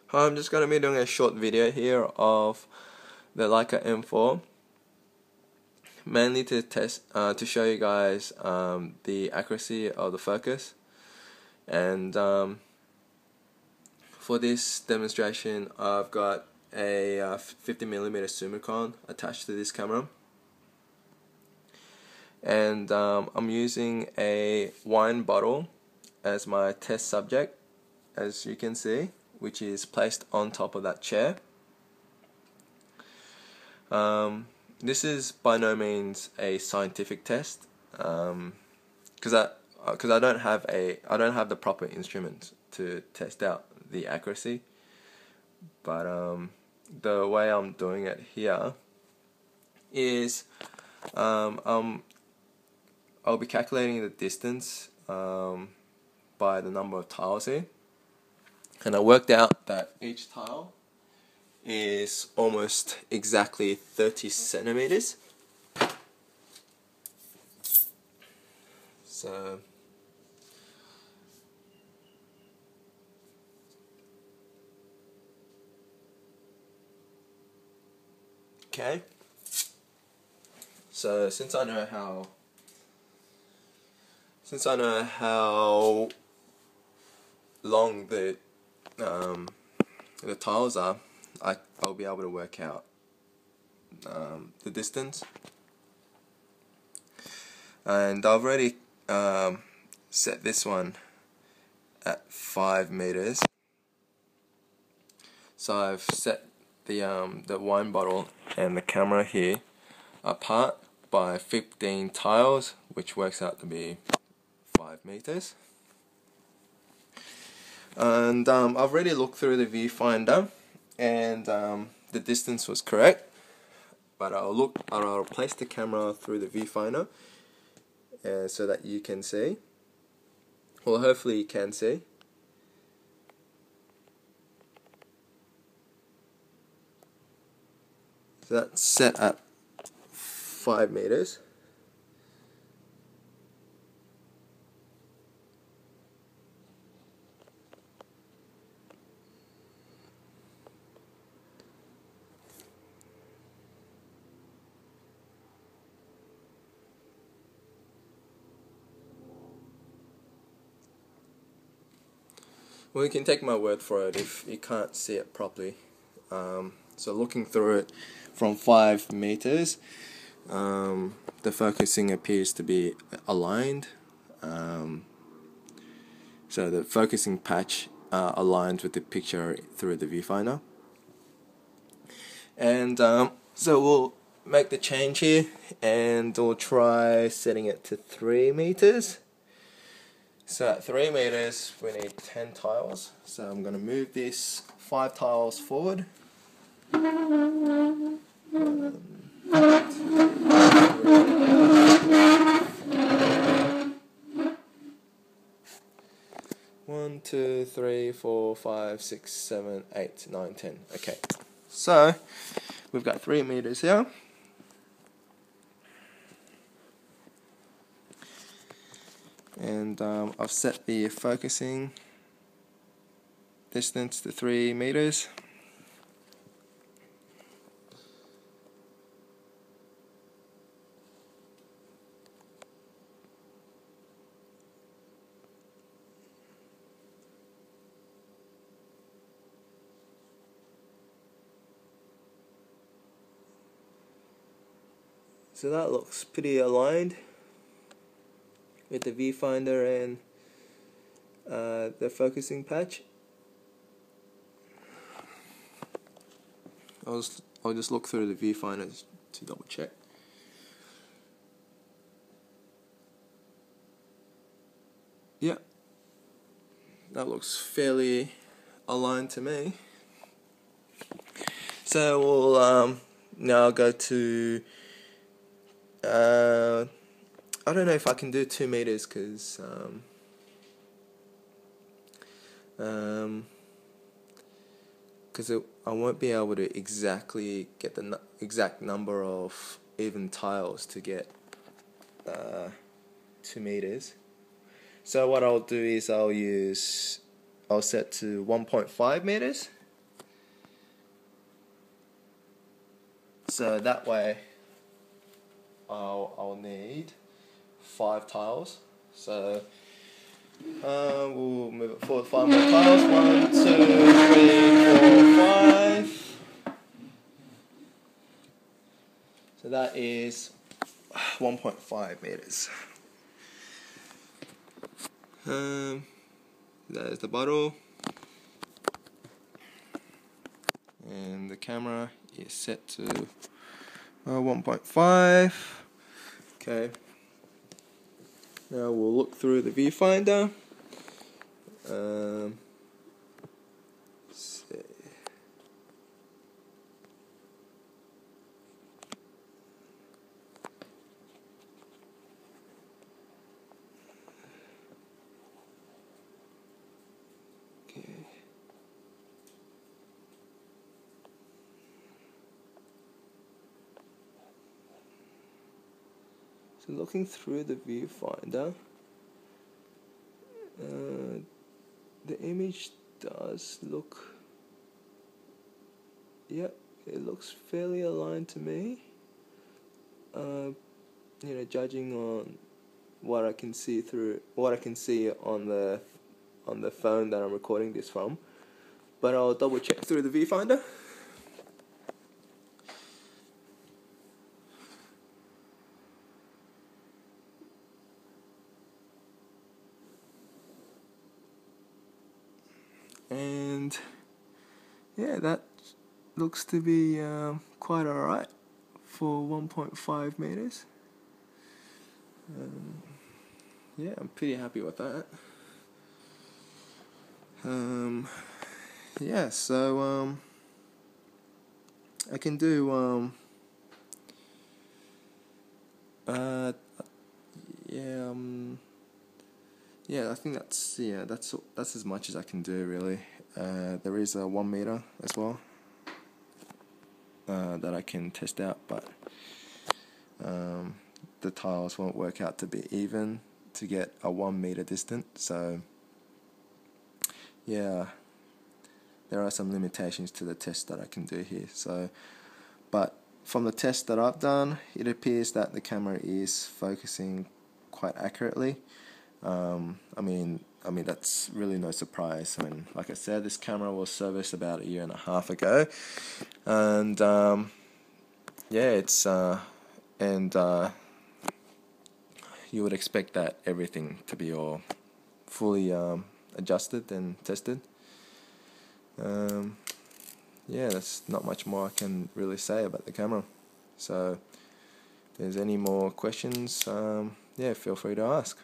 Hi, I'm just going to be doing a short video here of the Leica M4, mainly to test, to show you guys the accuracy of the focus. And for this demonstration, I've got a 50mm Summicron attached to this camera, and I'm using a wine bottle as my test subject, as you can see, which is placed on top of that chair. This is by no means a scientific test, because I don't have the proper instruments to test out the accuracy. But the way I'm doing it here is I'll be calculating the distance by the number of tiles here, and I worked out that each tile is almost exactly 30 centimeters. So okay. So since I know how long the tiles are, I'll be able to work out the distance. And I've already set this one at 5 meters. So I've set the wine bottle and the camera here apart by 15 tiles, which works out to be 5 meters. And I've already looked through the viewfinder, and the distance was correct. But I'll place the camera through the viewfinder so that you can see. Well, hopefully you can see. So that's set at 5 meters. Well, you can take my word for it if you can't see it properly. So looking through it from 5 meters, the focusing appears to be aligned. So the focusing patch aligns with the picture through the viewfinder. And so we'll make the change here, and we'll try setting it to 3 meters. So at 3 meters we need 10 tiles, so I'm going to move this 5 tiles forward. 1, 2, 3, 4, 5, 6, 7, 8, 9, 10. Okay, so we've got 3 meters here. And I've set the focusing distance to 3 meters. So that looks pretty aligned with the viewfinder and the focusing patch. I'll just look through the viewfinder to double check. Yeah, that looks fairly aligned to me. So we'll now go to I don't know if I can do 2 meters because I won't be able to exactly get the exact number of even tiles to get 2 meters. So what I'll do is I'll set to 1.5 meters So that way I'll need 5 tiles. So we'll move it forward 5 more tiles. 1, 2, 3, 4, 5. So that is 1.5 meters. That is the bottle, and the camera is set to 1.5. Okay. Now we'll look through the viewfinder. Let's see. Okay. So looking through the viewfinder, the image does look, yep, it looks fairly aligned to me. Judging on what I can see on the phone that I'm recording this from, but I'll double check through the viewfinder. And yeah, that looks to be quite alright for 1.5 meters. Yeah, I'm pretty happy with that. Yeah, so I can do yeah, I think that's as much as I can do, really. There is a 1 meter as well that I can test out, but the tiles won't work out to be even to get a 1 meter distance. So yeah, there are some limitations to the test that I can do here. So, but from the test that I've done, it appears that the camera is focusing quite accurately. I mean that's really no surprise. I mean, like I said, this camera was serviced about 1.5 years ago, and yeah, it's you would expect that everything to be all fully adjusted and tested. Yeah, that's not much more I can really say about the camera. So if there's any more questions, yeah, feel free to ask.